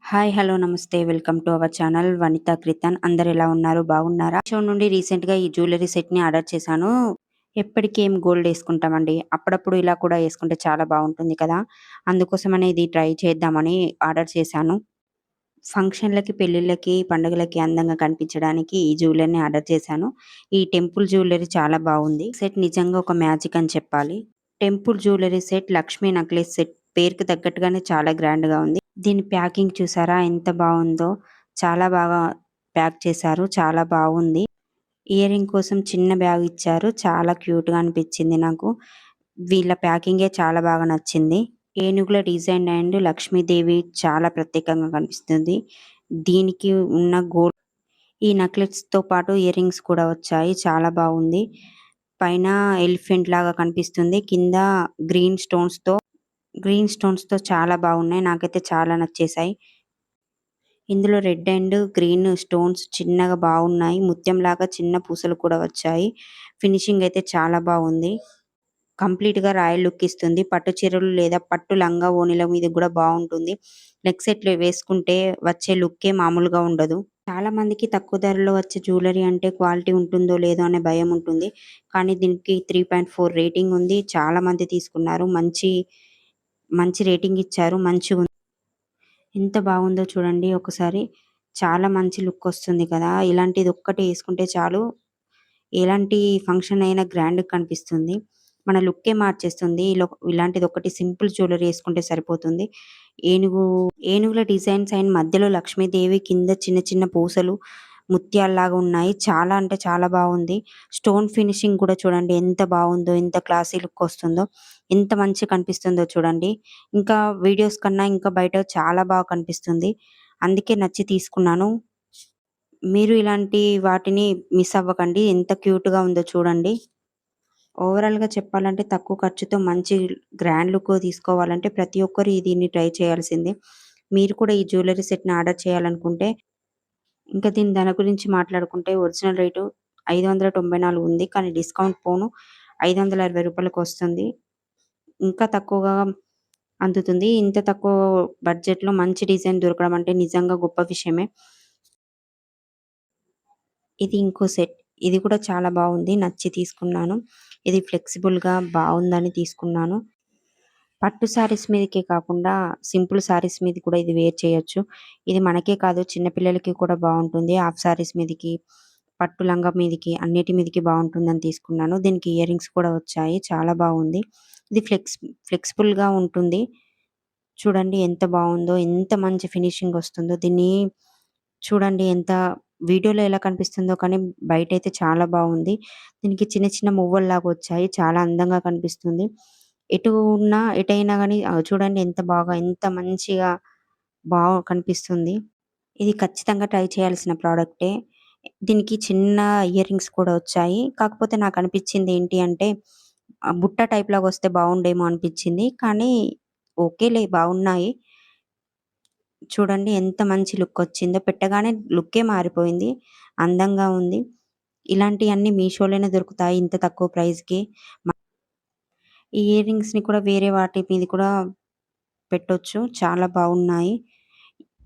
Hi! Hello! నమస్తే. Welcome to our channel Vanitha Kritan. అందరూ ఎలా ఉన్నారు? బాగున్నారా? మీషో నుండి రీసెంట్‌గా ఈ జ్యువెల్లరీ సెట్‌ని ఆర్డర్ చేశాను. ఎప్పటికి ఏం గోల్డ్ యేసుకుంటామండి. అప్పుడప్పుడు ఇలా కూడా యేసుకుంటే చాలా బావుంటుంది కదా! అందుకోసమనే ఇది ట్రై చేద్దామని ఆర్డర్ చేశాను. ఫంక్షన్‌లకి, పెళ్ళిళ్ళకి, పండుగలకి అందంగా కనిపించడానికి ఈ జ్యువెల్లరీని ఆర్డర్ చేశాను. ఈ టెంపుల్ జ్యువెల్లరీ చాలా బావుంది. సెట్ నిజంగా ఒక మ్యాజిక్ అని చెప్పాలి. Temple jewellery set Lakshmi necklace set పేరుకి తగ్గట్టుగానే చాలా గ్రాండ్‌గా ఉంది. దీని ప్యాకింగ్ చూసారా ఎంత బావుందో! చాలా బాగా ప్యాక్ చేశారు. చాలా బావుంది. ఇయరింగ్ కోసం చిన్న బ్యాగ్ ఇచ్చారు. చాలా క్యూట్‌గా అనిపించింది నాకు. వీళ్ళ ప్యాకింగే చాలా బాగా నచ్చింది. ఏనుగుల డిజైన్ అండ్ లక్ష్మీదేవి చాలా ప్రత్యేకంగా కనిపిస్తుంది. దీనికి ఉన్న ఈ నెక్లెస్‌తో పాటు ఇయరింగ్స్ కూడా వచ్చాయి. చాలా బావుంది. పైన ఎలిఫెంట్ లాగా కనిపిస్తుంది. కింద గ్రీన్ స్టోన్స్‌తో చాలా బావున్నాయి. నాకైతే చాలా నచ్చేసాయి. ఇందులో రెడ్ అండ్ గ్రీన్ స్టోన్స్ చిన్నగా బావున్నాయి. ముత్యంలాగా చిన్న పూసలు కూడా వచ్చాయి. ఫినిషింగ్ అయితే చాలా బావుంది. కంప్లీట్‌గా రాయల్ లుక్ ఇస్తుంది. పట్టు చీరలు లేదా పట్టు లంగా ఓణీల మీద గూడా బావుంటుంది. నెక్ సెట్‌లు వేసుకుంటే వచ్చే లుక్కే మామూలుగా ఉండదు. చాలా మందికి తక్కువ ధరలో వచ్చే జ్యువెల్లరీ అంటే క్వాలిటీ ఉంటుందో లేదో అనే భయం ఉంటుంది. కానీ దీనికి 3.4 రేటింగ్ ఉంది. చాలా మంది తీసుకున్నారు. మంచి రేటింగ్ ఇచ్చారు. ఎంత బాగుందో చూడండి ఒకసారి. చాలా మంచి లుక్ వస్తుంది కదా! ఇలాంటిది ఒక్కటి యేసుకుంటే చాలు. ఎలాంటి ఫంక్షన్ అయినా గ్రాండ్‌గా కనిపిస్తుంది. మన లుక్కే మార్చేస్తుంది. ఇలాంటిది ఒకటి సింపుల్ జ్యువెల్లరీ యేసుకుంటే సరిపోతుంది. ఏనుగు ఏనుగుల డిజైన్స్ అండ్ మధ్యలో లక్ష్మీదేవి కింద చిన్న చిన్న పూసలు ముత్యాల్లాగా ఉన్నాయి. చాలా అంటే చాలా బావుంది. స్టోన్ ఫినిషింగ్ కూడా చూడండి ఎంత బావుందో, ఎంత క్లాసీ లుక్ వస్తుందో, ఎంత మంచిగా కనిపిస్తుందో చూడండి. ఇంకా వీడియోస్ కన్నా ఇంకా బయట చాలా బాగా కనిపిస్తుంది. అందుకే నచ్చి తీసుకున్నాను. మీరు ఇలాంటి వాటిని మిస్ అవ్వకండి. ఎంత క్యూట్‌గా ఉందో చూడండి. ఓవరాల్‌గా చెప్పాలంటే తక్కువ ఖర్చుతో మంచి గ్రాండ్ లుక్ తీసుకోవాలంటే ప్రతి ఒక్కరు దీన్ని ట్రై చేయాల్సిందే. మీరు కూడా ఈ జ్యువెల్లరీ సెట్‌ని ఆర్డర్ చేయాలనుకుంటే ఇంకా దీని ధర గురించి మాట్లాడుకుంటే ఒరిజినల్ రేటు 594 ఉంది. కానీ డిస్కౌంట్ పోను రూ. 560కి వస్తుంది. ఇంకా తక్కువగా అందుతుంది. ఇంత తక్కువ బడ్జెట్‌లో మంచి డిజైన్ దొరకడం అంటే నిజంగా గొప్ప విషయమే. ఇది ఇంకో సెట్. ఇది కూడా చాలా బావుంది. నచ్చి తీసుకున్నాను. ఇది ఫ్లెక్సిబుల్‌గా బావుందని తీసుకున్నాను. పట్టు శారీస్ మీదకే కాకుండా సింపుల్ శారీస్ మీద కూడా ఇది వేర్ చేయొచ్చు. ఇది మనకే కాదు చిన్న పిల్లలకి కూడా బావుంటుంది. హాఫ్ శారీస్ మీదకి, పట్టు లంగా మీదకి అన్నిటి మీదకి బావుంటుందని తీసుకున్నాను. దీనికి ఇయరింగ్స్ కూడా వచ్చాయి. చాలా బావుంది. ఇది ఫ్లెక్సిబుల్‌గా ఉంటుంది. చూడండి ఎంత బావుందో! ఎంత మంచి ఫినిషింగ్ వస్తుందో! దీన్ని చూడండి వీడియోలో ఎలా కనిపిస్తుందో కానీ బయటైతే చాలా బావుంది. దీనికి చిన్న చిన్న మువ్వల్లాగా వచ్చాయి. చాలా అందంగా కనిపిస్తుంది. ఎటైనా గాని చూడండి ఎంత మంచిగా కనిపిస్తుంది. ఇది ఖచ్చితంగా ట్రై చేయాల్సిన ప్రొడక్టే. దీనికి చిన్న ఇయరింగ్స్ కూడా వచ్చాయి. కాకపోతే నాకనిపించింది ఏంటి అంటే బుట్ట టైప్ లాగా వస్తే బావుండేమో అనిపించింది. కానీ ఓకేలే బావున్నాయి. చూడండి ఎంత మంచి లుకొచ్చిందో. పెట్టగానే లుక్కే మారిపోయింది. అందంగా ఉంది. ఇలాంటియన్నీ మీషోలోనే దొరుకుతాయి ఇంత తక్కువ ప్రైస్‌కి. మ ఈ ఇయర్ రింగ్స్‌ని కూడా వేరే వాటి మీద కూడా పెట్టొచ్చు. చాలా బావున్నాయి.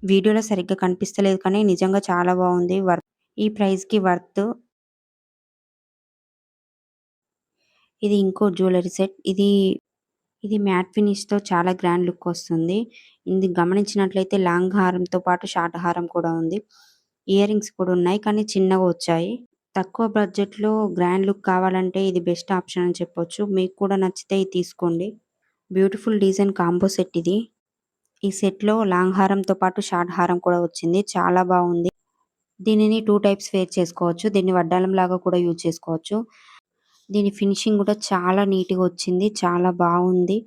వీడియోలో సరిగ్గా కనిపిస్తలేదు కానీ నిజంగా చాలా బావుంది. ఈ ప్రైస్‌కి వర్త్. ఇది ఇంకో జ్యువెల్లరీ సెట్. ఇది మ్యాట్ ఫినిష్‌తో చాలా గ్రాండ్ లుక్ వస్తుంది. ఇది గమనించినట్లయితే లాంగ్ హారంతో పాటు షార్ట్ హారం కూడా ఉంది. ఇయర్ రింగ్స్ కూడా ఉన్నాయి. కానీ చిన్నగా వచ్చాయి. తక్కువ బడ్జెట్‌లో గ్రాండ్ లుక్ కావాలంటే ఇది బెస్ట్ ఆప్షన్ అని చెప్పొచ్చు. మీకు కూడా నచ్చితే ఇది తీసుకోండి. బ్యూటిఫుల్ డిజైన్ కాంబో సెట్ ఇది. ఈ సెట్‌లో లాంగ్ హారంతో పాటు షార్ట్ హారం కూడా వచ్చింది. చాలా బావుంది. దీనిని 2 టైప్స్ వేర్ చేసుకోవచ్చు. దీన్ని వడ్డాలంలాగా కూడా యూజ్ చేసుకోవచ్చు. దీని ఫినిషింగ్ కూడా చాలా నీట్‌గా వచ్చింది. చాలా బావుంది.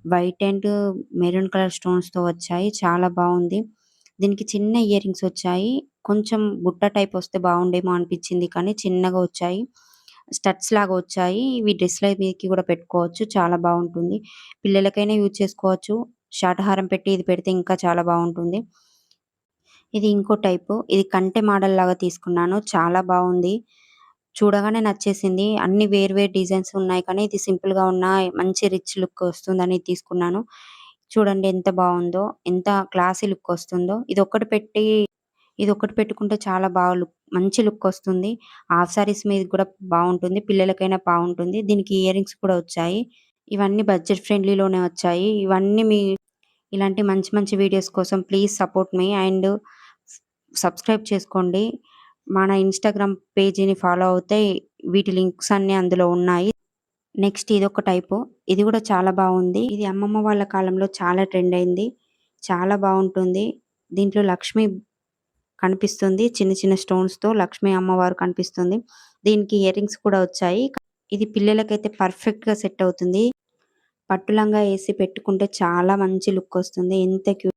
వైట్ అండ్ మెరూన్ కలర్ స్టోన్స్‌తో వచ్చాయి. చాలా బావుంది. దీనికి చిన్న ఇయర్ రింగ్స్ వచ్చాయి. కొంచెం బుట్ట టైప్ వస్తే బావుండేమో అనిపించింది. కానీ చిన్నగా వచ్చాయి. స్టడ్స్ లాగా వచ్చాయి. ఇవి డ్రెస్‌ల మీదకి కూడా పెట్టుకోవచ్చు. చాలా బావుంటుంది. పిల్లలకైనా యూజ్ చేసుకోవచ్చు. షార్ట్ హారం పెట్టి ఇది పెడితే ఇంకా చాలా బావుంటుంది. ఇది ఇంకో టైపు. ఇది కంటె మోడల్ లాగా తీసుకున్నాను. చాలా బావుంది. చూడగానే నచ్చేసింది. అన్ని వేరు వేరు డిజైన్స్ ఉన్నాయి కానీ ఇది సింపుల్‌గా ఉన్న మంచి రిచ్ లుక్ వస్తుందని తీసుకున్నాను. చూడండి ఎంత బావుందో. ఎంత క్లాసీ లుక్ వస్తుందో. ఇదొక్కటి పెట్టుకుంటే చాలా బాగా మంచి లుక్ వస్తుంది. హాఫ్ సారీస్ మీద కూడా బావుంటుంది. పిల్లలకైనా బావుంటుంది. దీనికి ఇయర్ రింగ్స్ కూడా వచ్చాయి. ఇవన్నీ బడ్జెట్ ఫ్రెండ్లీలోనే వచ్చాయి. ఇలాంటి మంచి మంచి వీడియోస్ కోసం please support me and subscribe చేసుకోండి. మన ఇన్‌స్టాగ్రామ్ పేజీని ఫాలో అవుతే వీటి లింక్స్ అన్నీ అందులో ఉన్నాయి. నెక్స్ట్ ఇదొక టైపు. ఇది కూడా చాలా బావుంది. ఇది అమ్మమ్మ వాళ్ళ కాలంలో చాలా ట్రెండ్ అయింది. చాలా బావుంటుంది. దీంట్లో లక్ష్మి కనిపిస్తుంది. చిన్న చిన్న స్టోన్స్‌తో లక్ష్మీ అమ్మవారు కనిపిస్తుంది. దీనికి ఇయర్ రింగ్స్ కూడా వచ్చాయి. ఇది పిల్లలకైతే పర్ఫెక్ట్‌గా సెట్ అవుతుంది. పట్టు లంగా ఏసి పెట్టుకుంటే చాలా మంచి లుక్ వస్తుంది. ఎంత క్యూట్